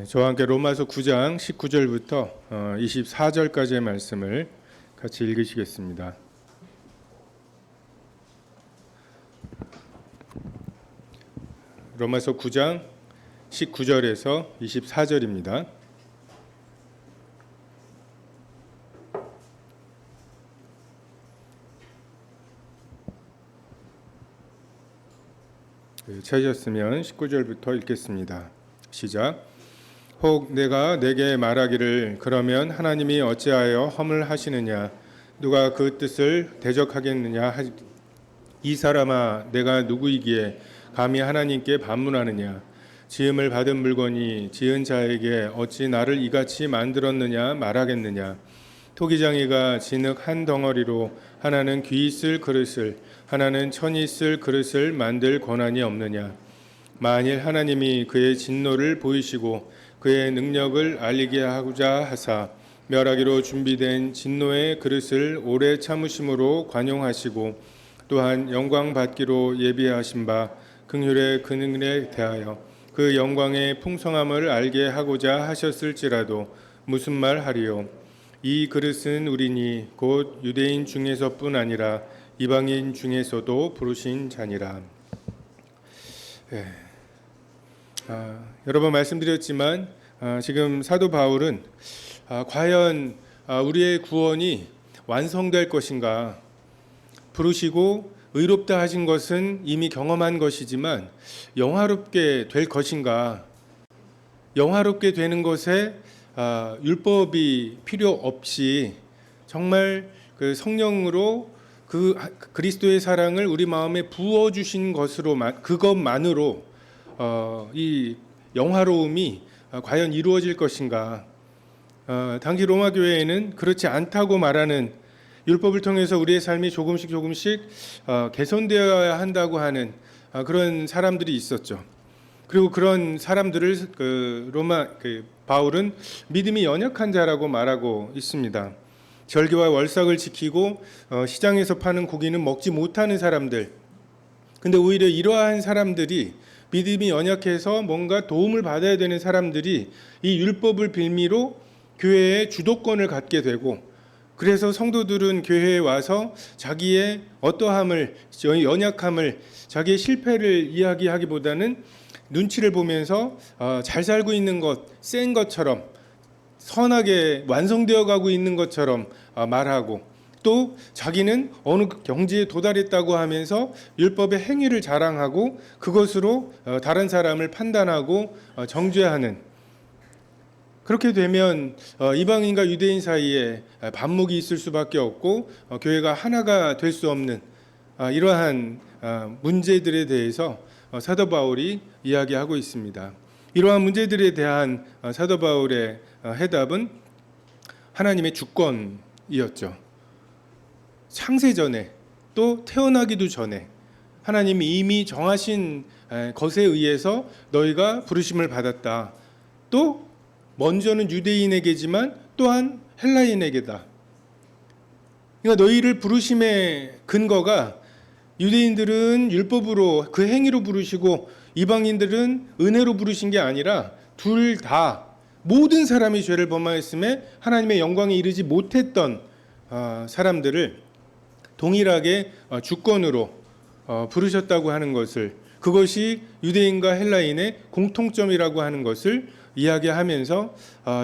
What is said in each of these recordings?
저와 함께 로마서 9장 19절부터 24절까지의 말씀을 같이 읽으시겠습니다. 로마서 9장 19절에서 24절입니다. 찾으셨으면 19절부터 읽겠습니다. 시작. 혹 내가 내게 말하기를 그러면 하나님이 어찌하여 허물하시느냐 누가 그 뜻을 대적하겠느냐 이 사람아 내가 누구이기에 감히 하나님께 반문하느냐 지음을 받은 물건이 지은 자에게 어찌 나를 이같이 만들었느냐 말하겠느냐 토기장이가 진흙 한 덩어리로 하나는 귀 있을 그릇을 하나는 천이 있을 그릇을 만들 권한이 없느냐 만일 하나님이 그의 진노를 보이시고 그의 능력을 알리게 하고자 하사 멸하기로 준비된 진노의 그릇을 오래 참으심으로 관용하시고 또한 영광 받기로 예비하신 바 긍휼의 근은에 대하여 그 영광의 풍성함을 알게 하고자 하셨을지라도 무슨 말 하리요 이 그릇은 우리니 곧 유대인 중에서뿐 아니라 이방인 중에서도 부르신 자니라. 여러 번 말씀드렸지만 지금 사도 바울은 과연 우리의 구원이 완성될 것인가, 부르시고 의롭다 하신 것은 이미 경험한 것이지만 영화롭게 될 것인가, 영화롭게 되는 것에 율법이 필요 없이 정말 그 성령으로 그 그리스도의 사랑을 우리 마음에 부어주신 것으로 그것만으로 이 영화로움이 과연 이루어질 것인가? 당시 로마 교회에는 그렇지 않다고 말하는 율법을 통해서 우리의 삶이 조금씩 개선되어야 한다고 하는 그런 사람들이 있었죠. 그리고 그런 사람들을 바울은 믿음이 연약한 자라고 말하고 있습니다. 절기와 월삭을 지키고 시장에서 파는 고기는 먹지 못하는 사람들. 근데 오히려 이러한 사람들이 믿음이 연약해서 뭔가 도움을 받아야 되는 사람들이 이 율법을 빌미로 교회의 주도권을 갖게 되고 그래서 성도들은 교회에 와서 자기의 어떠함을, 연약함을, 자기의 실패를 이야기하기보다는 눈치를 보면서 잘 살고 있는 것, 센 것처럼 선하게 완성되어 가고 있는 것처럼 말하고 또 자기는 어느 경지에 도달했다고 하면서 율법의 행위를 자랑하고 그것으로 다른 사람을 판단하고 정죄하는, 그렇게 되면 이방인과 유대인 사이에 반목이 있을 수밖에 없고 교회가 하나가 될 수 없는 이러한 문제들에 대해서 사도 바울이 이야기하고 있습니다. 이러한 문제들에 대한 사도 바울의 해답은 하나님의 주권이었죠. 창세 전에 또 태어나기도 전에 하나님이 이미 정하신 것에 의해서 너희가 부르심을 받았다. 또 먼저는 유대인에게지만 또한 헬라인에게다. 그러니까 너희를 부르심의 근거가 유대인들은 율법으로 그 행위로 부르시고 이방인들은 은혜로 부르신 게 아니라 둘 다 모든 사람이 죄를 범하였음에 하나님의 영광에 이르지 못했던 사람들을 동일하게 주권으로 부르셨다고 하는 것을, 그것이 유대인과 헬라인의 공통점이라고 하는 것을 이야기하면서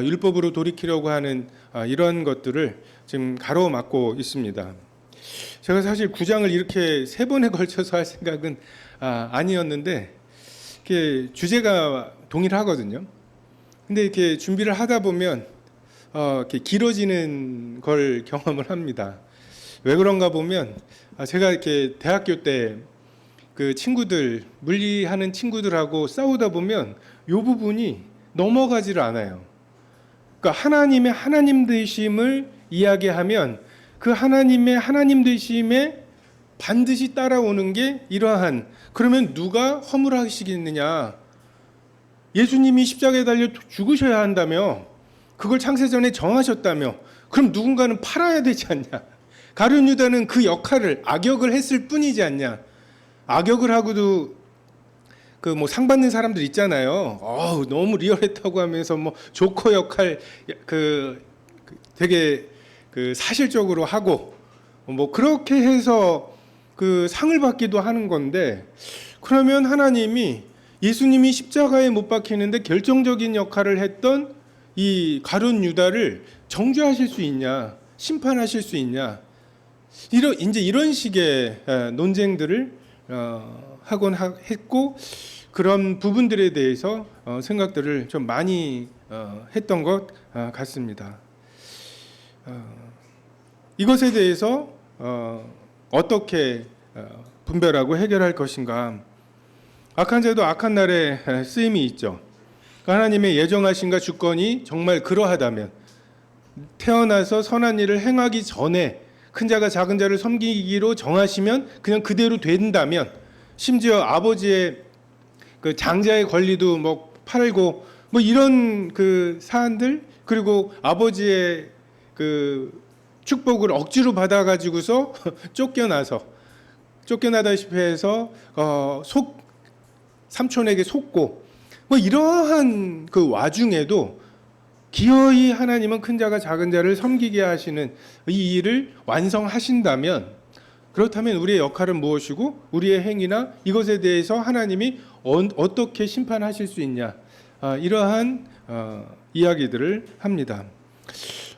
율법으로 돌이키려고 하는 이런 것들을 지금 가로막고 있습니다. 제가 사실 9장을 이렇게 3번에 걸쳐서 할 생각은 아니었는데 이렇게 주제가 동일하거든요. 근데 이렇게 준비를 하다 보면 이렇게 길어지는 걸 경험을 합니다. 왜 그런가 보면 제가 이렇게 대학교 때 그 친구들, 물리하는 친구들하고 싸우다 보면 이 부분이 넘어가지를 않아요. 그러니까 하나님의 하나님 되심을 이야기하면 그 하나님의 하나님 되심에 반드시 따라오는 게 이러한, 그러면 누가 허물하시겠느냐? 예수님이 십자가에 달려 죽으셔야 한다며, 그걸 창세전에 정하셨다며, 그럼 누군가는 팔아야 되지 않냐? 가룟 유다는 그 역할을, 악역을 했을 뿐이지 않냐? 악역을 하고도 그 뭐 상 받는 사람들 있잖아요. 너무 리얼했다고 하면서 뭐 조커 역할 되게 그 사실적으로 하고 뭐 그렇게 해서 그 상을 받기도 하는 건데, 그러면 하나님이 예수님이 십자가에 못 박히는데 결정적인 역할을 했던 이 가룟 유다를 정죄하실 수 있냐, 심판하실 수 있냐, 이제 이런 식의 논쟁들을 하곤 했고, 그런 부분들에 대해서 생각들을 좀 많이 했던 것 같습니다. 이것에 대해서 어떻게 분별하고 해결할 것인가? 악한 자도 악한 날에 쓰임이 있죠. 하나님의 예정하신가 주권이 정말 그러하다면, 태어나서 선한 일을 행하기 전에 큰 자가 작은 자를 섬기기로 정하시면 그냥 그대로 된다면, 심지어 아버지의 그 장자의 권리도 뭐 팔고 뭐 이런 그 사안들, 그리고 아버지의 그 축복을 억지로 받아가지고서 쫓겨나다시피 해서 삼촌에게 속고 뭐 이러한 그 와중에도 기어이 하나님은 큰 자가 작은 자를 섬기게 하시는 이 일을 완성하신다면, 그렇다면 우리의 역할은 무엇이고 우리의 행위나 이것에 대해서 하나님이 어떻게 심판하실 수 있냐, 이러한 이야기들을 합니다.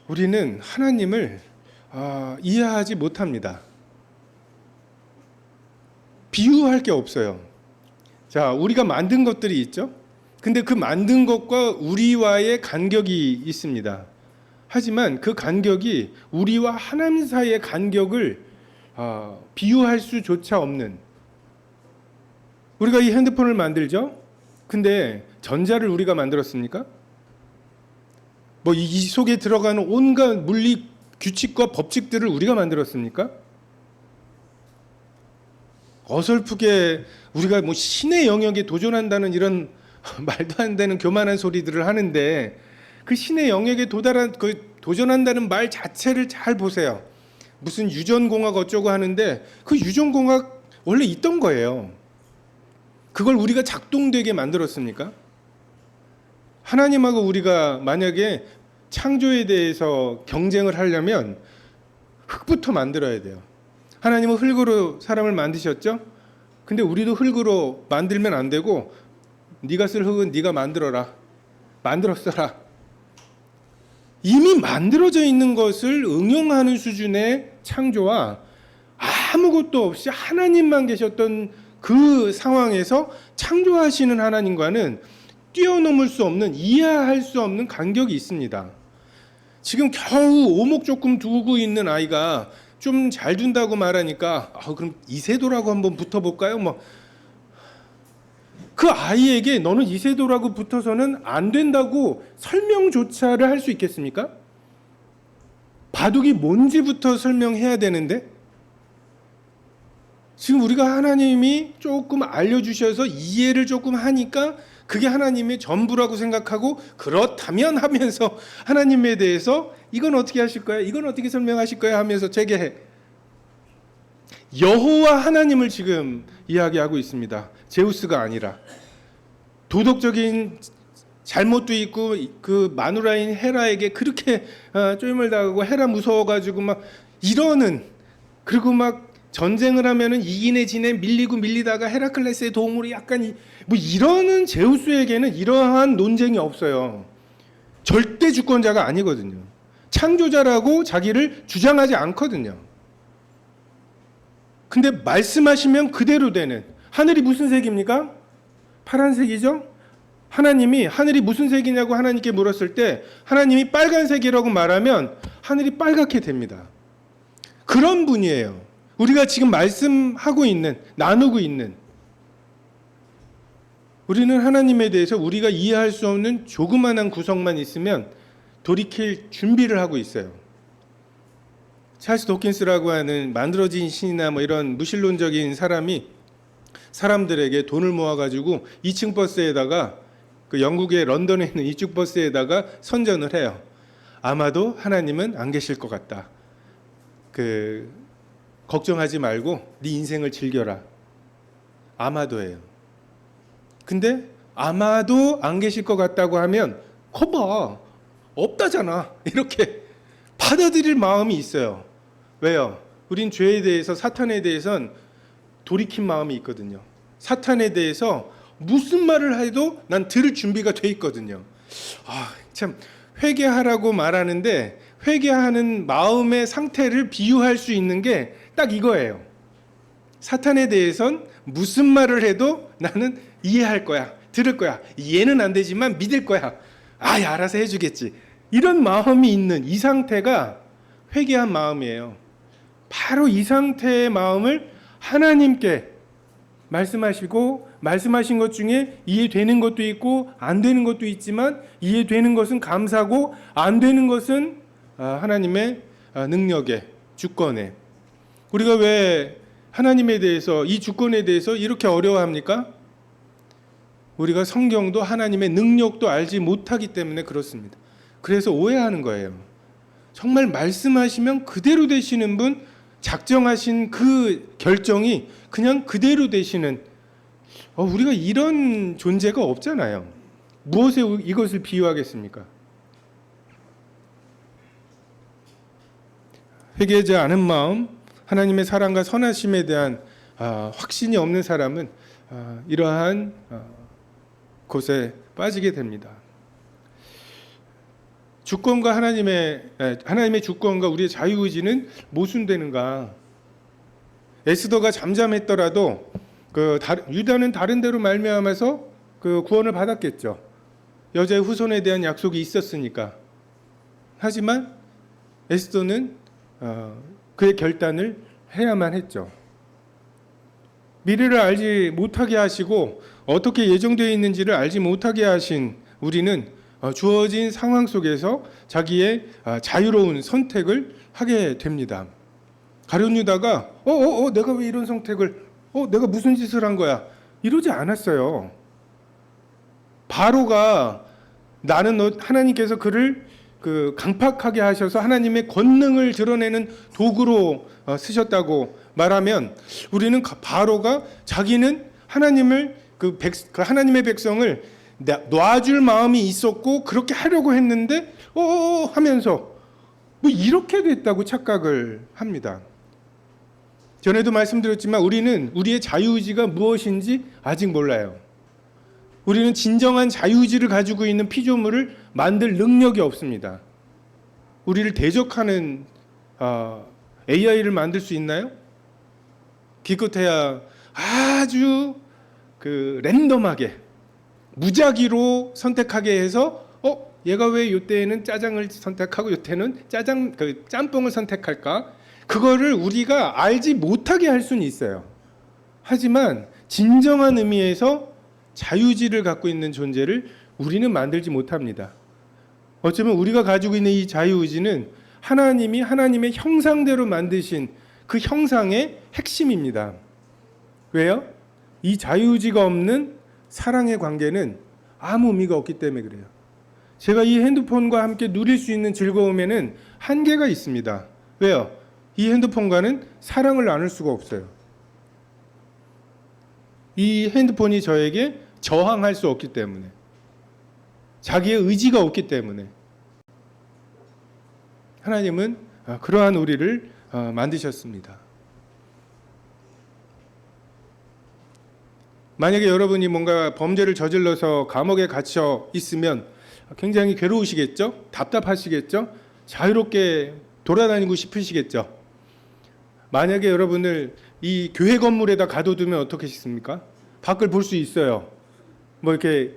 우리는 하나님을 이해하지 못합니다. 비유할 게 없어요. 자, 우리가 만든 것들이 있죠. 근데 그 만든 것과 우리와의 간격이 있습니다. 하지만 그 간격이 우리와 하나님 사이의 간격을 비유할 수조차 없는, 우리가 이 핸드폰을 만들죠. 근데 전자를 우리가 만들었습니까? 뭐 이 속에 들어가는 온갖 물리 규칙과 법칙들을 우리가 만들었습니까? 어설프게 우리가 뭐 신의 영역에 도전한다는 이런 말도 안 되는 교만한 소리들을 하는데, 그 신의 영역에 도전한다는 말 자체를 잘 보세요. 무슨 유전공학 어쩌고 하는데, 그 유전공학 원래 있던 거예요. 그걸 우리가 작동되게 만들었습니까? 하나님하고 우리가 만약에 창조에 대해서 경쟁을 하려면 흙부터 만들어야 돼요. 하나님은 흙으로 사람을 만드셨죠? 근데 우리도 흙으로 만들면 안 되고, 네가 쓸 흙은 네가 만들었어라. 이미 만들어져 있는 것을 응용하는 수준의 창조와 아무것도 없이 하나님만 계셨던 그 상황에서 창조하시는 하나님과는 뛰어넘을 수 없는, 이해할 수 없는 간격이 있습니다. 지금 겨우 오목 조금 두고 있는 아이가 좀 잘 둔다고 말하니까 그럼 이세돌하고 한번 붙어볼까요? 뭐 그 아이에게 너는 이세돌하고 붙어서는 안 된다고 설명조차를 할 수 있겠습니까? 바둑이 뭔지부터 설명해야 되는데, 지금 우리가 하나님이 조금 알려주셔서 이해를 조금 하니까 그게 하나님의 전부라고 생각하고, 그렇다면 하면서 하나님에 대해서 이건 어떻게 하실 거야? 이건 어떻게 설명하실 거야? 하면서 제게 여호와 하나님을 지금 이야기하고 있습니다. 제우스가 아니라. 도덕적인 잘못도 있고, 그 마누라인 헤라에게 그렇게 쪼임을 당하고 헤라 무서워가지고 막 이러는, 그리고 막 전쟁을 하면은 이기네 지네 밀리다가 헤라클레스의 도움으로 약간 뭐 이러는 제우스에게는 이러한 논쟁이 없어요. 절대 주권자가 아니거든요. 창조자라고 자기를 주장하지 않거든요. 근데 말씀하시면 그대로 되는, 하늘이 무슨 색입니까? 파란색이죠? 하나님이 하늘이 무슨 색이냐고 하나님께 물었을 때 하나님이 빨간색이라고 말하면 하늘이 빨갛게 됩니다. 그런 분이에요. 우리가 지금 말씀하고 있는, 나누고 있는, 우리는 하나님에 대해서 우리가 이해할 수 없는 조그만한 구석만 있으면 돌이킬 준비를 하고 있어요. 찰스 도킨스라고 하는 만들어진 신이나 뭐 이런 무신론적인 사람이 사람들에게 돈을 모아가지고 2층 버스에다가, 그 영국의 런던에 있는 2층 버스에다가 선전을 해요. 아마도 하나님은 안 계실 것 같다. 걱정하지 말고 네 인생을 즐겨라. 아마도예요. 근데 아마도 안 계실 것 같다고 하면 거봐 없다잖아 이렇게 받아들일 마음이 있어요. 왜요? 우린 죄에 대해서 사탄에 대해선 돌이킨 마음이 있거든요. 사탄에 대해서 무슨 말을 해도 난 들을 준비가 돼 있거든요. 참 회개하라고 말하는데 회개하는 마음의 상태를 비유할 수 있는 게 딱 이거예요. 사탄에 대해선 무슨 말을 해도 나는 이해할 거야, 들을 거야. 이해는 안 되지만 믿을 거야. 알아서 해주겠지. 이런 마음이 있는 이 상태가 회개한 마음이에요. 바로 이 상태의 마음을 하나님께 말씀하시고 말씀하신 것 중에 이해되는 것도 있고 안 되는 것도 있지만 이해되는 것은 감사고 안 되는 것은 하나님의 능력에 주권에. 우리가 왜 하나님에 대해서 이 주권에 대해서 이렇게 어려워합니까? 우리가 성경도 하나님의 능력도 알지 못하기 때문에 그렇습니다. 그래서 오해하는 거예요. 정말 말씀하시면 그대로 되시는 분, 작정하신 그 결정이 그냥 그대로 되시는 우리가 이런 존재가 없잖아요. 무엇에 이것을 비유하겠습니까? 회개하지 않은 마음, 하나님의 사랑과 선하심에 대한 확신이 없는 사람은 이러한 곳에 빠지게 됩니다. 주권과 하나님의 주권과 우리의 자유의지는 모순되는가? 에스더가 잠잠했더라도 유다는 다른 데로 말미암아서 그 구원을 받았겠죠. 여자의 후손에 대한 약속이 있었으니까. 하지만 에스더는 그의 결단을 해야만 했죠. 미래를 알지 못하게 하시고 어떻게 예정되어 있는지를 알지 못하게 하신 우리는 주어진 상황 속에서 자기의 자유로운 선택을 하게 됩니다. 가룟 유다가 내가 왜 이런 선택을 내가 무슨 짓을 한 거야 이러지 않았어요. 바로가 나는 하나님께서 그를 강팍하게 하셔서 하나님의 권능을 드러내는 도구로 쓰셨다고 말하면 우리는 바로가 자기는 하나님을 하나님의 백성을 놔줄 마음이 있었고 그렇게 하려고 했는데 하면서 뭐 이렇게 됐다고 착각을 합니다. 전에도 말씀드렸지만 우리는 우리의 자유의지가 무엇인지 아직 몰라요. 우리는 진정한 자유의지를 가지고 있는 피조물을 만들 능력이 없습니다. 우리를 대적하는 AI를 만들 수 있나요? 기껏해야 아주 랜덤하게 무작위로 선택하게 해서 얘가 왜 이때는 짜장을 선택하고 이때는 짬뽕을 선택할까? 그거를 우리가 알지 못하게 할 수는 있어요. 하지만 진정한 의미에서 자유의지를 갖고 있는 존재를 우리는 만들지 못합니다. 어쩌면 우리가 가지고 있는 이 자유의지는 하나님이 하나님의 형상대로 만드신 그 형상의 핵심입니다. 왜요? 이 자유의지가 없는 사랑의 관계는 아무 의미가 없기 때문에 그래요. 제가 이 핸드폰과 함께 누릴 수 있는 즐거움에는 한계가 있습니다. 왜요? 이 핸드폰과는 사랑을 나눌 수가 없어요. 이 핸드폰이 저에게 저항할 수 없기 때문에, 자기의 의지가 없기 때문에 하나님은 그러한 우리를 만드셨습니다. 만약에 여러분이 뭔가 범죄를 저질러서 감옥에 갇혀 있으면 굉장히 괴로우시겠죠? 답답하시겠죠? 자유롭게 돌아다니고 싶으시겠죠? 만약에 여러분을 이 교회 건물에다 가둬두면 어떻겠습니까? 밖을 볼 수 있어요. 뭐 이렇게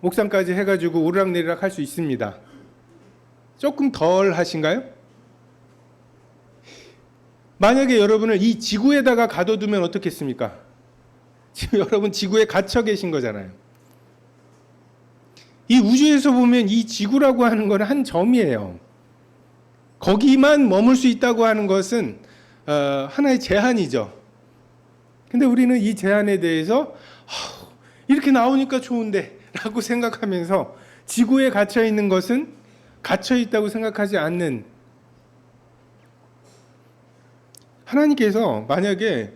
옥상까지 해가지고 오르락내리락 할 수 있습니다. 조금 덜 하신가요? 만약에 여러분을 이 지구에다가 가둬두면 어떻겠습니까? 지금 여러분 지구에 갇혀 계신 거잖아요. 이 우주에서 보면 이 지구라고 하는 건 한 점이에요. 거기만 머물 수 있다고 하는 것은 하나의 제한이죠. 근데 우리는 이 제한에 대해서 이렇게 나오니까 좋은데 라고 생각하면서 지구에 갇혀 있는 것은 갇혀 있다고 생각하지 않는, 하나님께서 만약에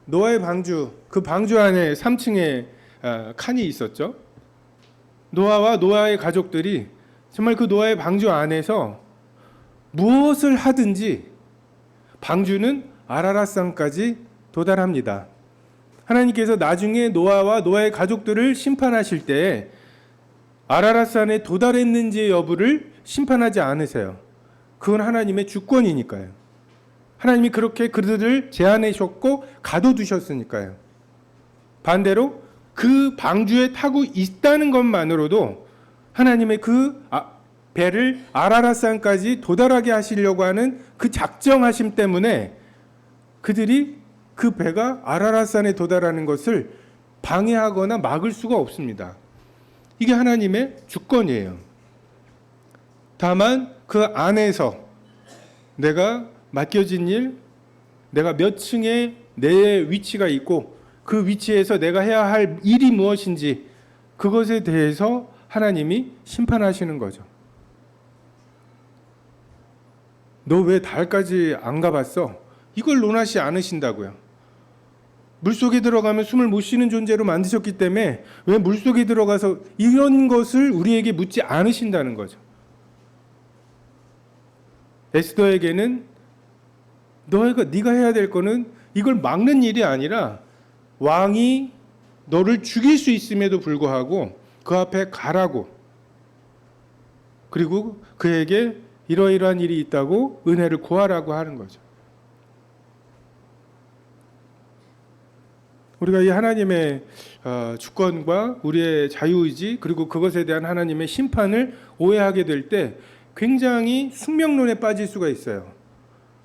노아의 방주, 그 방주 안에 3층에 칸이 있었죠. 노아와 노아의 가족들이 정말 그 노아의 방주 안에서 무엇을 하든지 방주는 아라랏산까지 도달합니다. 하나님께서 나중에 노아와 노아의 가족들을 심판하실 때 아라랏산에 도달했는지의 여부를 심판하지 않으세요. 그건 하나님의 주권이니까요. 하나님이 그렇게 그들을 제한하셨고 가둬두셨으니까요. 반대로 그 방주에 타고 있다는 것만으로도 하나님의 그 배를 아라랏산까지 도달하게 하시려고 하는 그 작정하심 때문에 그들이 그 배가 아라랏산에 도달하는 것을 방해하거나 막을 수가 없습니다. 이게 하나님의 주권이에요. 다만 그 안에서 내가 맡겨진 일, 내가 몇 층에 내 위치가 있고 그 위치에서 내가 해야 할 일이 무엇인지 그것에 대해서 하나님이 심판하시는 거죠. 너 왜 달까지 안 가봤어? 이걸 논하시 않으신다고요. 물속에 들어가면 숨을 못 쉬는 존재로 만드셨기 때문에 왜 물속에 들어가서 이런 것을 우리에게 묻지 않으신다는 거죠. 에스더에게는 네가 해야 될 거는 이걸 막는 일이 아니라 왕이 너를 죽일 수 있음에도 불구하고 그 앞에 가라고, 그리고 그에게 이러이러한 일이 있다고 은혜를 구하라고 하는 거죠. 우리가 이 하나님의 주권과 우리의 자유의지 그리고 그것에 대한 하나님의 심판을 오해하게 될 때 굉장히 숙명론에 빠질 수가 있어요.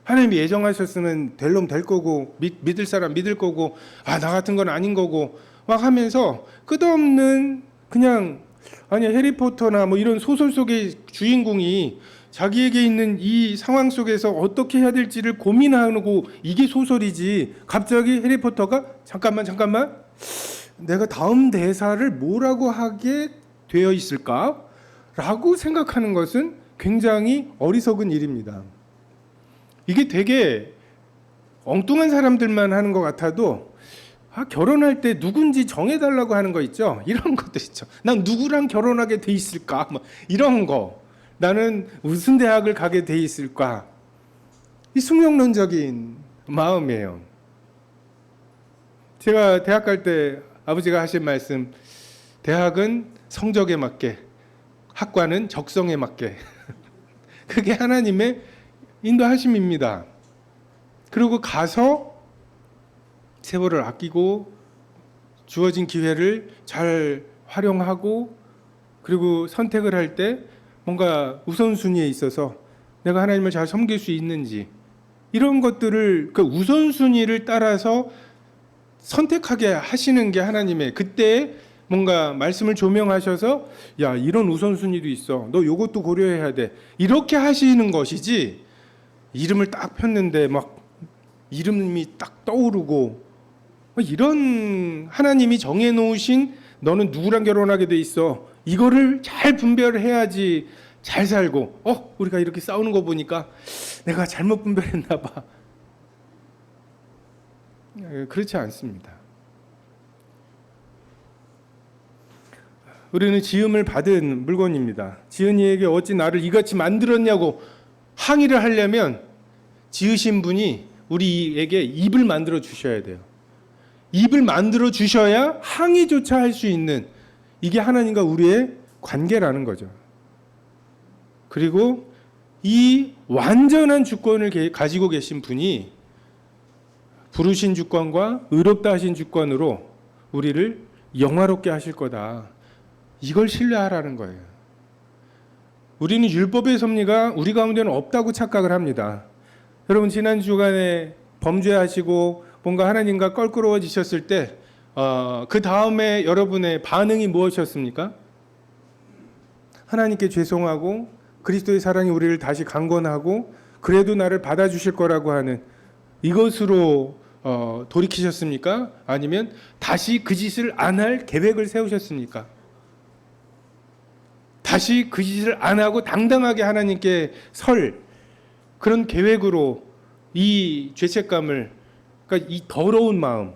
하나님이 예정하셨으면 될 놈 될 거고 믿을 사람 믿을 거고 나 같은 건 아닌 거고 막 하면서 끝없는 그냥 해리포터나 뭐 이런 소설 속의 주인공이 자기에게 있는 이 상황 속에서 어떻게 해야 될지를 고민하고 이게 소설이지 갑자기 해리포터가 잠깐만 내가 다음 대사를 뭐라고 하게 되어 있을까? 라고 생각하는 것은 굉장히 어리석은 일입니다. 이게 되게 엉뚱한 사람들만 하는 것 같아도 결혼할 때 누군지 정해달라고 하는 거 있죠? 이런 것도 있죠. 난 누구랑 결혼하게 돼 있을까? 뭐 이런 거. 나는 무슨 대학을 가게 돼 있을까? 이 숙명론적인 마음이에요. 제가 대학 갈 때 아버지가 하신 말씀, 대학은 성적에 맞게, 학과는 적성에 맞게. 그게 하나님의 인도하심입니다. 그리고 가서 세월을 아끼고 주어진 기회를 잘 활용하고 그리고 선택을 할 때 뭔가 우선순위에 있어서 내가 하나님을 잘 섬길 수 있는지 이런 것들을 그 우선순위를 따라서 선택하게 하시는 게 하나님의 그때 뭔가 말씀을 조명하셔서 야 이런 우선순위도 있어 너 요것도 고려해야 돼 이렇게 하시는 것이지 이름을 딱 폈는데 막 이름이 딱 떠오르고 이런 하나님이 정해놓으신 너는 누구랑 결혼하게 돼 있어 이거를 잘 분별해야지 잘 살고 우리가 이렇게 싸우는 거 보니까 내가 잘못 분별했나 봐. 그렇지 않습니다. 우리는 지음을 받은 물건입니다. 지은 이에게 어찌 나를 이같이 만들었냐고 항의를 하려면 지으신 분이 우리에게 입을 만들어 주셔야 돼요. 입을 만들어 주셔야 항의조차 할 수 있는 이게 하나님과 우리의 관계라는 거죠. 그리고 이 완전한 주권을 가지고 계신 분이 부르신 주권과 의롭다 하신 주권으로 우리를 영화롭게 하실 거다. 이걸 신뢰하라는 거예요. 우리는 율법의 섭리가 우리 가운데는 없다고 착각을 합니다. 여러분 지난 주간에 범죄하시고 뭔가 하나님과 껄끄러워지셨을 때 그 다음에 여러분의 반응이 무엇이었습니까? 하나님께 죄송하고 그리스도의 사랑이 우리를 다시 강권하고 그래도 나를 받아주실 거라고 하는 이것으로 돌이키셨습니까? 아니면 다시 그 짓을 안 할 계획을 세우셨습니까? 다시 그 짓을 안 하고 당당하게 하나님께 설 그런 계획으로 이 죄책감을 그러니까 이 더러운 마음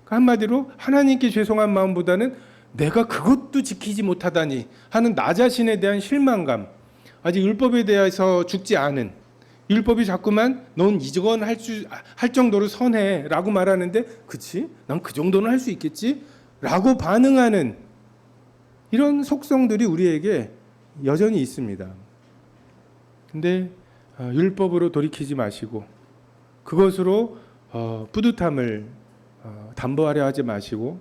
한마디로 하나님께 죄송한 마음보다는 내가 그것도 지키지 못하다니 하는 나 자신에 대한 실망감, 아직 율법에 대해서 죽지 않은, 율법이 자꾸만 넌 이건 할 정도로 선해라고 말하는데 그치? 난 그 정도는 할 수 있겠지? 라고 반응하는 이런 속성들이 우리에게 여전히 있습니다. 근데 율법으로 돌이키지 마시고 그것으로 뿌듯함을 담보하려 하지 마시고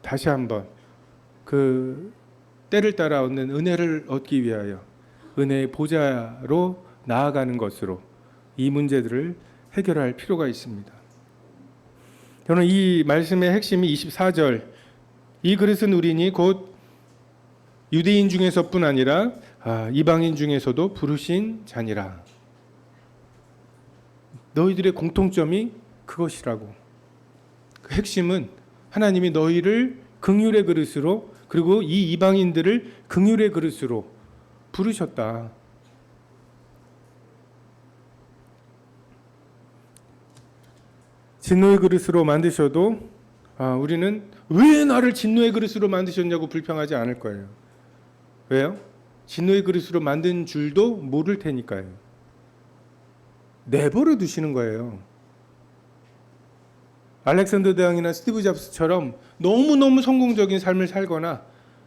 다시 한번 그 때를 따라 얻는 은혜를 얻기 위하여 은혜의 보좌로 나아가는 것으로 이 문제들을 해결할 필요가 있습니다. 저는 이 말씀의 핵심이 24절, 이 그릇은 우리니 곧 유대인 중에서뿐 아니라 이방인 중에서도 부르신 자니라. 너희들의 공통점이 그것이라고. 그 핵심은 하나님이 너희를 긍휼의 그릇으로, 그리고 이 이방인들을 긍휼의 그릇으로 부르셨다. 진노의 그릇으로 만드셔도 우리는 왜 나를 진노의 그릇으로 만드셨냐고 불평하지 않을 거예요. 왜요? 진노의 그릇으로 만든 줄도 모를 테니까요. 내버려 두시는 거예요. 알렉산더 대왕이나 스티브 잡스처럼 너무너무 성공적인 삶을 살거나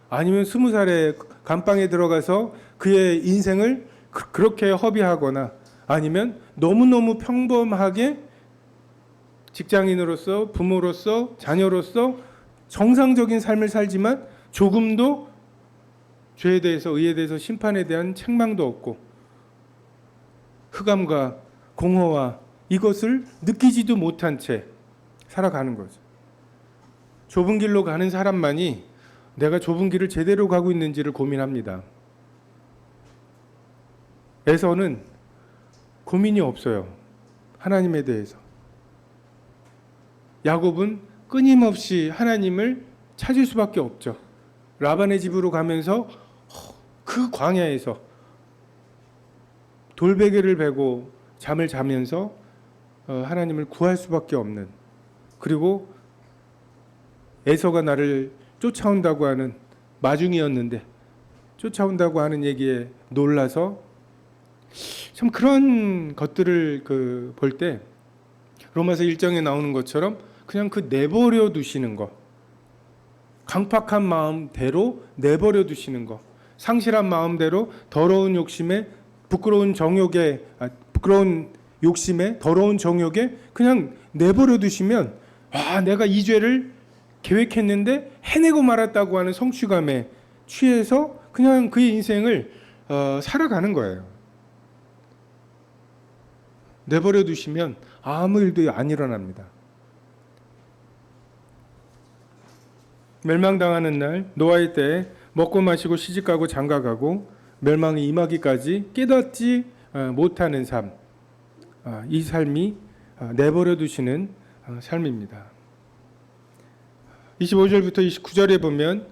아니면 20살에 감방에 들어가서 그의 인생을 그렇게 허비하거나 아니면 너무너무 평범하게 직장인으로서 부모로서 자녀로서 정상적인 삶을 살지만 조금도 죄에 대해서 의에 대해서 심판에 대한 책망도 없고 흑암과 공허와 이것을 느끼지도 못한 채 살아가는 거죠. 좁은 길로 가는 사람만이 내가 좁은 길을 제대로 가고 있는지를 고민합니다. 에서는 고민이 없어요. 하나님에 대해서. 야곱은 끊임없이 하나님을 찾을 수밖에 없죠. 라반의 집으로 가면서 그 광야에서 돌베개를 베고 잠을 자면서 하나님을 구할 수밖에 없는, 그리고 에서가 나를 쫓아온다고 하는 마중이었는데 쫓아온다고 하는 얘기에 놀라서 참 그런 것들을 볼 때 로마서 1장에 나오는 것처럼 그냥 그 내버려 두시는 것, 강팍한 마음대로 내버려 두시는 것, 상실한 마음대로 더러운 욕심에 부끄러운 욕심에 더러운 정욕에 그냥 내버려 두시면 내가 이 죄를 계획했는데 해내고 말았다고 하는 성취감에 취해서 그냥 그의 인생을 살아가는 거예요. 내버려 두시면 아무 일도 안 일어납니다. 멸망당하는 날 노아의 때에 먹고 마시고 시집가고 장가가고 멸망이 임하기까지 깨닫지 못하는 삶, 이 삶이 내버려 두시는 삶입니다. 25절부터 29절에 보면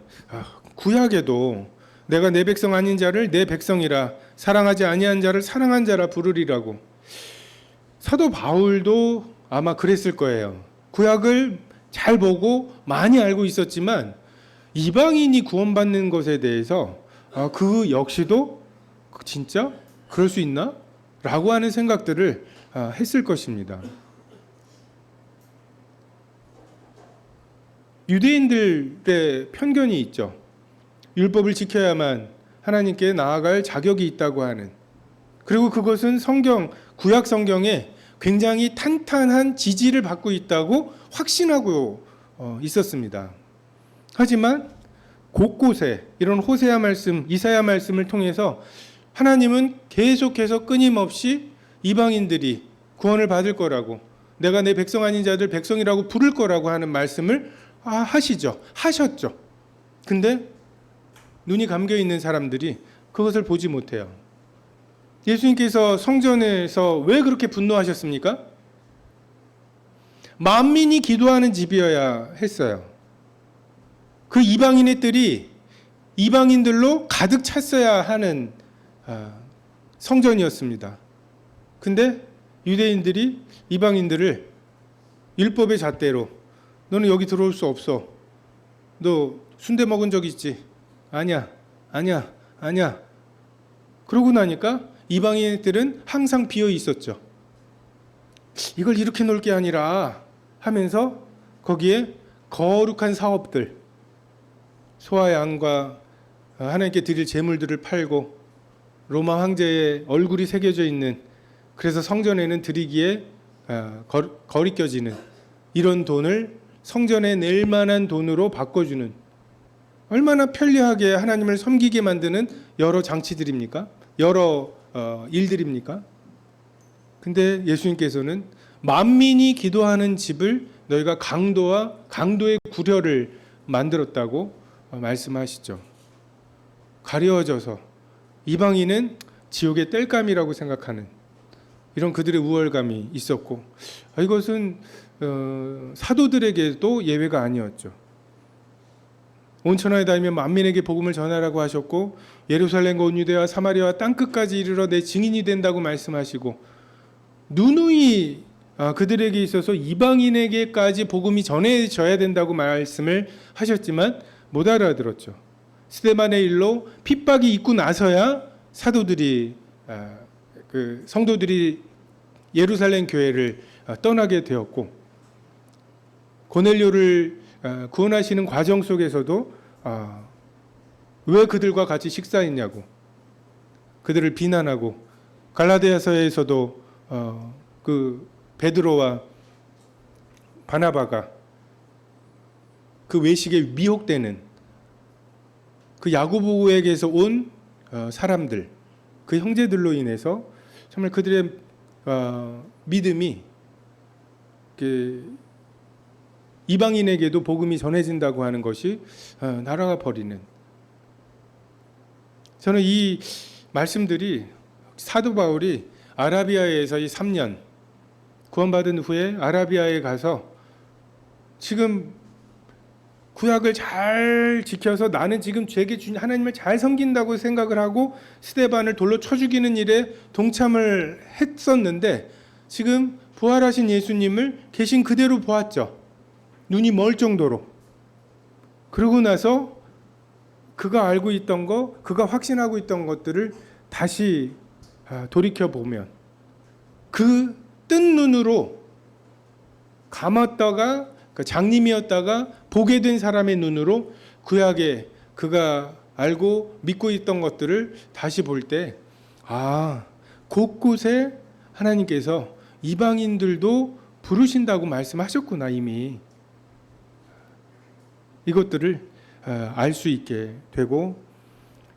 구약에도 내가 내 백성 아닌 자를 내 백성이라 사랑하지 아니한 자를 사랑한 자라 부르리라고. 사도 바울도 아마 그랬을 거예요. 구약을 잘 보고 많이 알고 있었지만 이방인이 구원받는 것에 대해서 그 역시도 진짜 그럴 수 있나? 라고 하는 생각들을 했을 것입니다. 유대인들의 편견이 있죠. 율법을 지켜야만 하나님께 나아갈 자격이 있다고 하는, 그리고 그것은 구약 성경에 굉장히 탄탄한 지지를 받고 있다고 확신하고 있었습니다. 하지만 곳곳에 이런 호세아 말씀, 이사야 말씀을 통해서 하나님은 계속해서 끊임없이 이방인들이 구원을 받을 거라고, 내가 내 백성 아닌 자들 백성이라고 부를 거라고 하는 말씀을 하셨죠. 근데 눈이 감겨 있는 사람들이 그것을 보지 못해요. 예수님께서 성전에서 왜 그렇게 분노하셨습니까? 만민이 기도하는 집이어야 했어요. 그 이방인의 뜰이 이방인들로 가득 찼어야 하는 성전이었습니다. 근데 유대인들이 이방인들을 율법의 잣대로 너는 여기 들어올 수 없어. 너 순대 먹은 적 있지? 아니야. 아니야. 아니야. 그러고 나니까 이방인들은 항상 비어 있었죠. 이걸 이렇게 놓을 게 아니라 하면서 거기에 거룩한 사업들, 소와 양과 하나님께 드릴 제물들을 팔고 로마 황제의 얼굴이 새겨져 있는, 그래서 성전에는 드리기에 거리껴지는 이런 돈을 성전에 낼 만한 돈으로 바꿔주는, 얼마나 편리하게 하나님을 섬기게 만드는 여러 장치들입니까? 여러 일들입니까? 근데 예수님께서는 만민이 기도하는 집을 너희가 강도의 구려를 만들었다고 말씀하시죠. 가려져서 이방인은 지옥의 땔감이라고 생각하는 이런 그들의 우월감이 있었고, 이것은 사도들에게도 예외가 아니었죠. 온 천하에 다니며 만민에게 복음을 전하라고 하셨고, 예루살렘과 온 유대와 사마리아와 땅끝까지 이르러 내 증인이 된다고 말씀하시고, 누누이 그들에게 있어서 이방인에게까지 복음이 전해져야 된다고 말씀을 하셨지만 못 알아들었죠. 스데반의 일로 핍박이 있고 나서야 사도들이 그 성도들이 예루살렘 교회를 떠나게 되었고, 고넬료를 구원하시는 과정 속에서도 왜 그들과 같이 식사했냐고 그들을 비난하고, 갈라디아서에서도 그 베드로와 바나바가 그 외식에 미혹되는 그 야고보에게서 온 사람들, 그 형제들로 인해서 정말 그들의 믿음이 이방인에게도 복음이 전해진다고 하는 것이 날아가 버리는, 저는 이 말씀들이 사도 바울이 아라비아에서 이 3년 구원받은 후에 아라비아에 가서 지금 구약을 잘 지켜서 나는 지금 죄게 하나님을 잘 섬긴다고 생각을 하고 스데반을 돌로 쳐 죽이는 일에 동참을 했었는데, 지금 부활하신 예수님을 계신 그대로 보았죠. 눈이 멀 정도로. 그러고 나서 그가 알고 있던 거, 그가 확신하고 있던 것들을 다시 돌이켜보면 그 뜬 눈으로 감았다가 장님이었다가 보게 된 사람의 눈으로 구약에 그가 알고 믿고 있던 것들을 다시 볼 때, 곳곳에 하나님께서 이방인들도 부르신다고 말씀하셨구나. 이미 이것들을 알 수 있게 되고,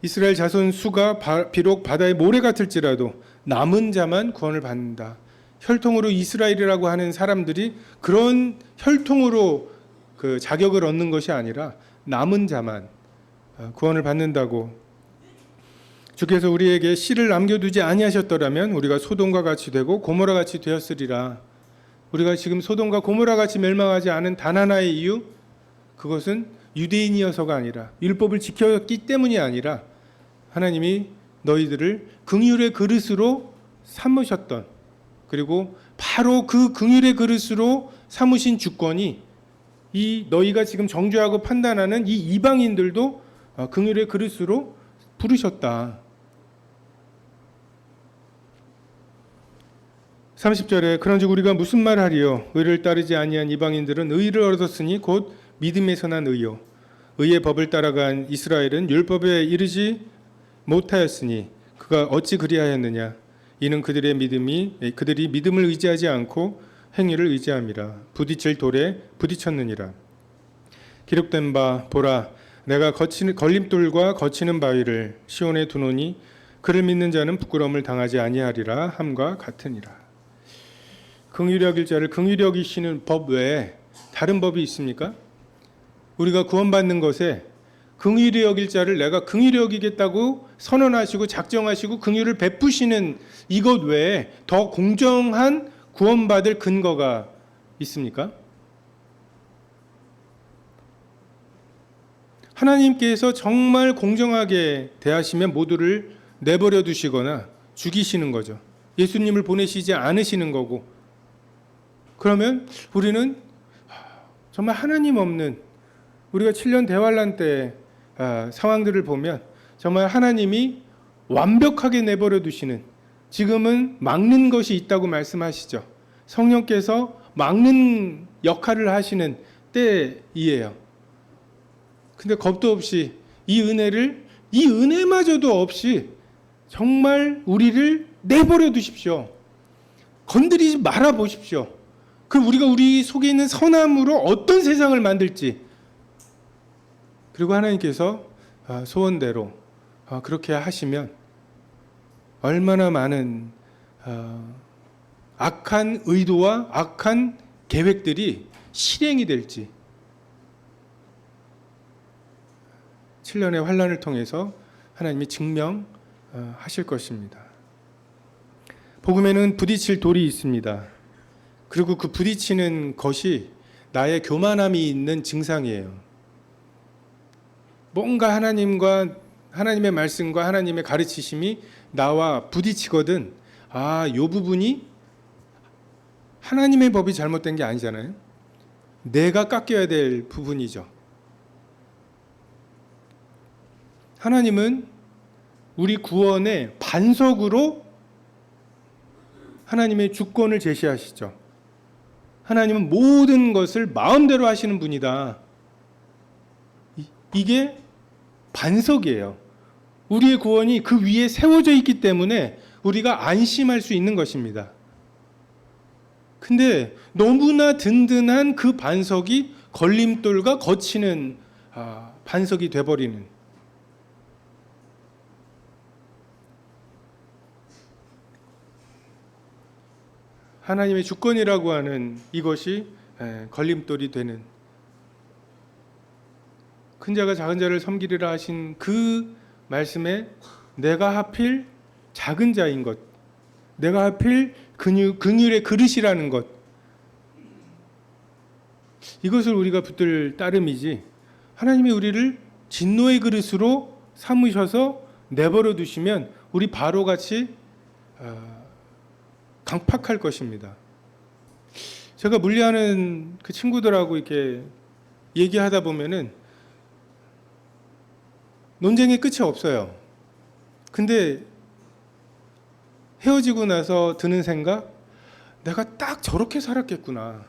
이스라엘 자손 수가 비록 바다의 모래 같을지라도 남은 자만 구원을 받는다. 혈통으로 이스라엘이라고 하는 사람들이 그런 혈통으로 그 자격을 얻는 것이 아니라 남은 자만 구원을 받는다고. 주께서 우리에게 씨를 남겨두지 아니하셨더라면 우리가 소돔과 같이 되고 고모라 같이 되었으리라. 우리가 지금 소돔과 고모라 같이 멸망하지 않은 단 하나의 이유, 그것은 유대인이어서가 아니라, 율법을 지켰기 때문이 아니라 하나님이 너희들을 긍휼의 그릇으로 삼으셨던, 그리고 바로 그 긍휼의 그릇으로 삼으신 주권이 이 너희가 지금 정죄하고 판단하는 이 이방인들도 긍휼의 그릇으로 부르셨다. 30절에 그런즉 우리가 무슨 말하리요? 의를 따르지 아니한 이방인들은 의를 얻었으니 곧 믿음에서 난 의요. 의의 법을 따라간 이스라엘은 율법에 이르지 못하였으니 그가 어찌 그리하였느냐? 이는 그들이 믿음을 의지하지 않고 행위를 의지함이라. 부딪힐 돌에 부딪혔느니라. 기록된 바 보라, 내가 걸림돌과 거치는 바위를 시온에 두노니 그를 믿는 자는 부끄러움을 당하지 아니하리라 함과 같으니라. 긍휼히 여길 자를 긍휼히 여기시는 법 외에 다른 법이 있습니까? 우리가 구원받는 것에 긍휼히 여길 자를 내가 긍휼히 여기겠다고 선언하시고 작정하시고 긍휼을 베푸시는 이것 외에 더 공정한 구원받을 근거가 있습니까? 하나님께서 정말 공정하게 대하시면 모두를 내버려 두시거나 죽이시는 거죠. 예수님을 보내시지 않으시는 거고, 그러면 우리는 정말 하나님 없는 우리가 7년 대환란 때 상황들을 보면 정말 하나님이 완벽하게 내버려 두시는, 지금은 막는 것이 있다고 말씀하시죠. 성령께서 막는 역할을 하시는 때이에요. 근데 겁도 없이 이 은혜마저도 없이 정말 우리를 내버려 두십시오. 건드리지 말아 보십시오. 그럼 우리가 우리 속에 있는 선함으로 어떤 세상을 만들지. 그리고 하나님께서 소원대로 그렇게 하시면 얼마나 많은 악한 의도와 악한 계획들이 실행이 될지 7년의 환란을 통해서 하나님이 증명하실 것입니다. 복음에는 부딪힐 돌이 있습니다. 그리고 그 부딪히는 것이 나의 교만함이 있는 증상이에요. 뭔가 하나님의 말씀과 하나님의 가르치심이 나와 부딪히거든, 요 부분이 하나님의 법이 잘못된 게 아니잖아요. 내가 깎여야 될 부분이죠. 하나님은 우리 구원의 반석으로 하나님의 주권을 제시하시죠. 하나님은 모든 것을 마음대로 하시는 분이다. 이게 반석이에요. 우리의 구원이 그 위에 세워져 있기 때문에 우리가 안심할 수 있는 것입니다. 근데 너무나 든든한 그 반석이 걸림돌과 거치는 반석이 돼버리는, 하나님의 주권이라고 하는 이것이 걸림돌이 되는, 큰 자가 작은 자를 섬기리라 하신 그 말씀에 내가 하필 작은 자인 것, 내가 하필 긍휼의 그릇이라는 것, 이것을 우리가 붙들 따름이지, 하나님이 우리를 진노의 그릇으로 삼으셔서 내버려 두시면 우리 바로같이 강팍할 것입니다. 제가 물리하는 그 친구들하고 이렇게 얘기하다 보면은 논쟁의 끝이 없어요. 근데 헤어지고 나서 드는 생각, 내가 딱 저렇게 살았겠구나.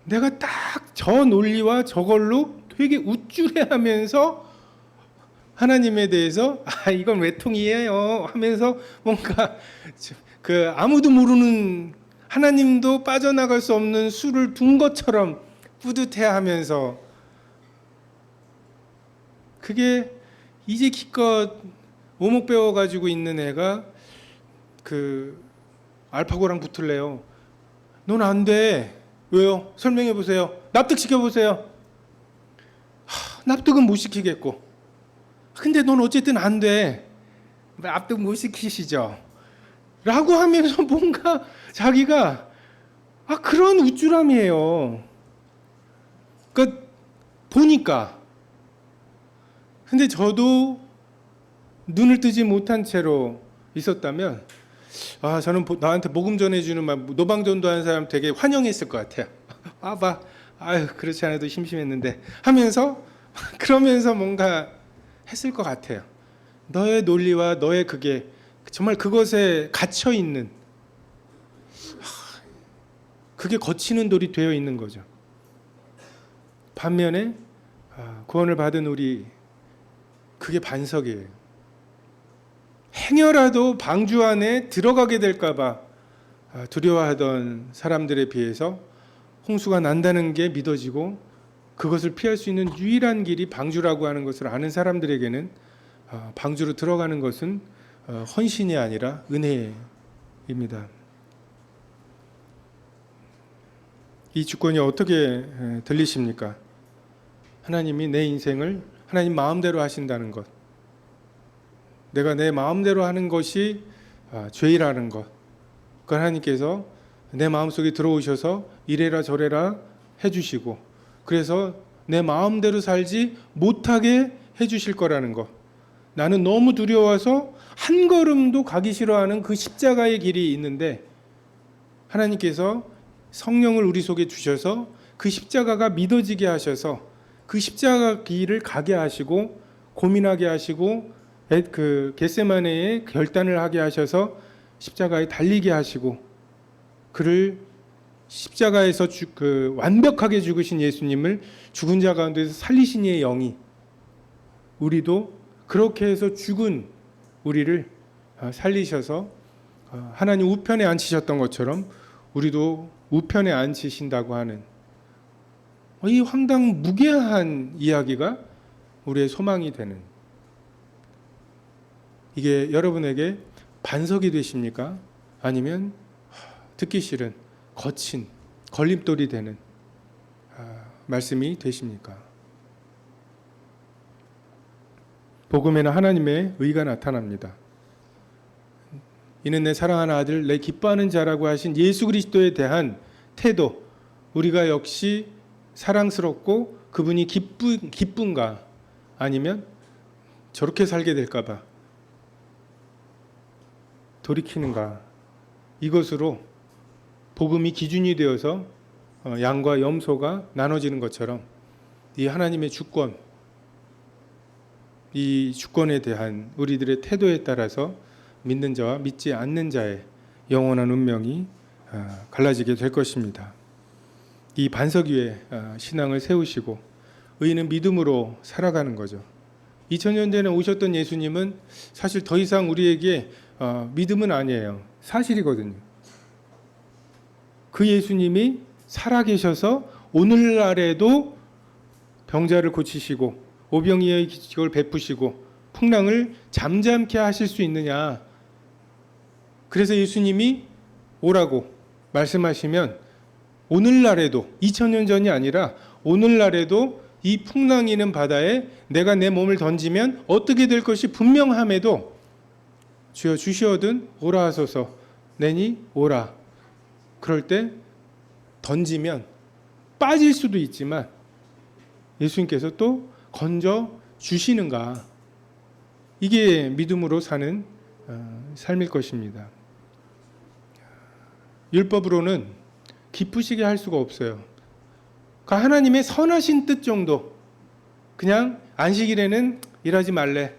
내가 딱 저 논리와 저걸로 되게 우쭐해하면서 하나님에 대해서 이건 외통이에요 하면서 뭔가 그 아무도 모르는, 하나님도 빠져나갈 수 없는 수를 둔 것처럼 뿌듯해하면서, 그게 이제 기껏 오목 배워가지고 있는 애가 그 알파고랑 붙을래요. 넌 안 돼. 왜요? 설명해 보세요. 납득시켜 보세요. 납득은 못 시키겠고, 근데 넌 어쨌든 안 돼. 납득 못 시키시죠? 라고 하면서 뭔가 자기가 그런 우쭐함이에요. 그러니까 보니까. 근데 저도 눈을 뜨지 못한 채로 있었다면 저는 나한테 복음 전해주는 노방전도 하는 사람 되게 환영했을 것 같아요. 봐. 그렇지 않아도 심심했는데 하면서 그러면서 뭔가 했을 것 같아요. 너의 논리와 너의 그게 정말 그것에 갇혀 있는, 그게 거치는 돌이 되어 있는 거죠. 반면에 구원을 받은 우리, 그게 반석이에요. 행여라도 방주 안에 들어가게 될까봐 두려워하던 사람들에 비해서 홍수가 난다는 게 믿어지고, 그것을 피할 수 있는 유일한 길이 방주라고 하는 것을 아는 사람들에게는 방주로 들어가는 것은 헌신이 아니라 은혜입니다. 이 주권이 어떻게 들리십니까? 하나님이 내 인생을 하나님 마음대로 하신다는 것, 내가 내 마음대로 하는 것이 죄라는 것, 그 하나님께서 내 마음속에 들어오셔서 이래라 저래라 해주시고, 그래서 내 마음대로 살지 못하게 해주실 거라는 것, 나는 너무 두려워서 한 걸음도 가기 싫어하는 그 십자가의 길이 있는데 하나님께서 성령을 우리 속에 주셔서 그 십자가가 믿어지게 하셔서 그 십자가 길을 가게 하시고 고민하게 하시고 그 겟세마네의 결단을 하게 하셔서 십자가에 달리게 하시고 그를 십자가에서 완벽하게 죽으신 예수님을 죽은 자 가운데서 살리신 이의 영이 우리도 그렇게 해서 죽은 우리를 살리셔서 하나님 우편에 앉히셨던 것처럼 우리도 우편에 앉히신다고 하는 이 황당 무계한 이야기가 우리의 소망이 되는, 이게 여러분에게 반석이 되십니까? 아니면 듣기 싫은 거친 걸림돌이 되는 말씀이 되십니까? 복음에는 하나님의 의가 나타납니다. 이는 내 사랑하는 아들, 내 기뻐하는 자라고 하신 예수 그리스도에 대한 태도, 우리가 역시 사랑스럽고 그분이 기쁜가, 아니면 저렇게 살게 될까봐 돌이키는가, 이것으로 복음이 기준이 되어서 양과 염소가 나눠지는 것처럼 이 하나님의 주권, 이 주권에 대한 우리들의 태도에 따라서 믿는 자와 믿지 않는 자의 영원한 운명이 갈라지게 될 것입니다. 이 반석 위에 신앙을 세우시고 의인은 믿음으로 살아가는 거죠. 2000년 전에 오셨던 예수님은 사실 더 이상 우리에게 믿음은 아니에요. 사실이거든요. 그 예수님이 살아계셔서 오늘날에도 병자를 고치시고 오병이어의 기적을 베푸시고 풍랑을 잠잠케 하실 수 있느냐. 그래서 예수님이 오라고 말씀하시면 오늘날에도, 2000년 전이 아니라 오늘날에도 이 풍랑이는 바다에 내가 내 몸을 던지면 어떻게 될 것이 분명함에도 주여 주시어든 오라 하소서, 내니 오라. 그럴 때 던지면 빠질 수도 있지만 예수님께서 또 건져 주시는가. 이게 믿음으로 사는 삶일 것입니다. 율법으로는 기쁘시게 할 수가 없어요. 그러니까 하나님의 선하신 뜻 정도. 그냥 안식일에는 일하지 말래.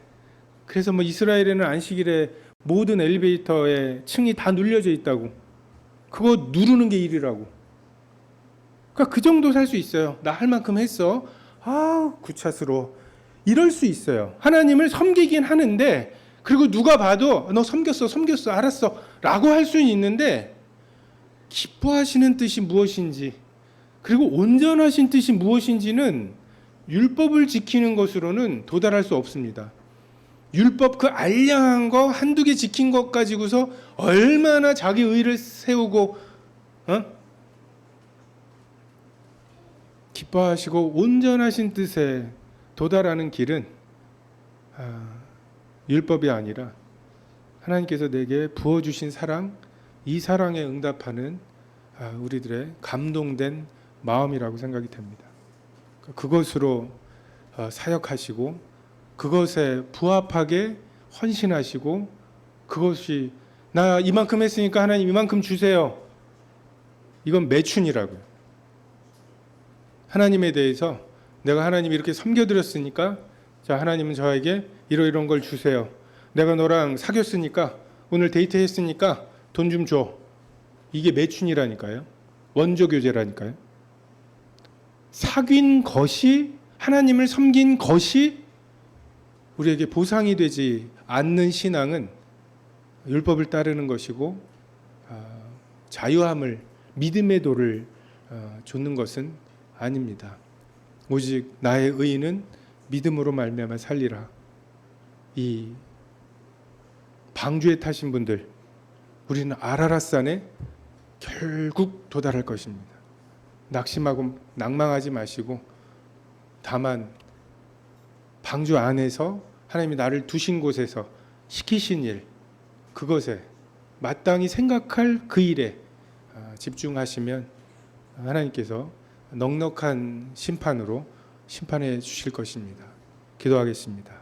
그래서 뭐 이스라엘에는 안식일에 모든 엘리베이터에 층이 다 눌려져 있다고. 그거 누르는 게 일이라고. 그러니까 그 정도 살 수 있어요. 나 할 만큼 했어. 구차스러워. 이럴 수 있어요. 하나님을 섬기긴 하는데, 그리고 누가 봐도 너 섬겼어 알았어 라고 할 수는 있는데, 기뻐하시는 뜻이 무엇인지, 그리고 온전하신 뜻이 무엇인지는 율법을 지키는 것으로는 도달할 수 없습니다. 율법 그 알량한 거 한두 개 지킨 것 가지고서 얼마나 자기 의를 세우고 기뻐하시고 온전하신 뜻에 도달하는 길은 율법이 아니라 하나님께서 내게 부어주신 사랑, 이 사랑에 응답하는 우리들의 감동된 마음이라고 생각이 됩니다. 그것으로 사역하시고 그것에 부합하게 헌신하시고, 그것이 나 이만큼 했으니까 하나님 이만큼 주세요. 이건 매춘이라고요. 하나님에 대해서 내가 하나님 이렇게 섬겨드렸으니까 자, 하나님은 저에게 이런 걸 주세요. 내가 너랑 사귀었으니까, 오늘 데이트했으니까 돈 좀 줘. 이게 매춘이라니까요. 원조교제라니까요. 사귄 것이, 하나님을 섬긴 것이 우리에게 보상이 되지 않는 신앙은 율법을 따르는 것이고, 자유함을, 믿음의 도를 좇는 것은 아닙니다. 오직 나의 의인은 믿음으로 말미암아 살리라. 이 방주에 타신 분들, 우리는 아라랏산에 결국 도달할 것입니다. 낙심하고 낭망하지 마시고, 다만 방주 안에서 하나님이 나를 두신 곳에서 시키신 일, 그것에 마땅히 생각할 그 일에 집중하시면 하나님께서 넉넉한 심판으로 심판해 주실 것입니다. 기도하겠습니다.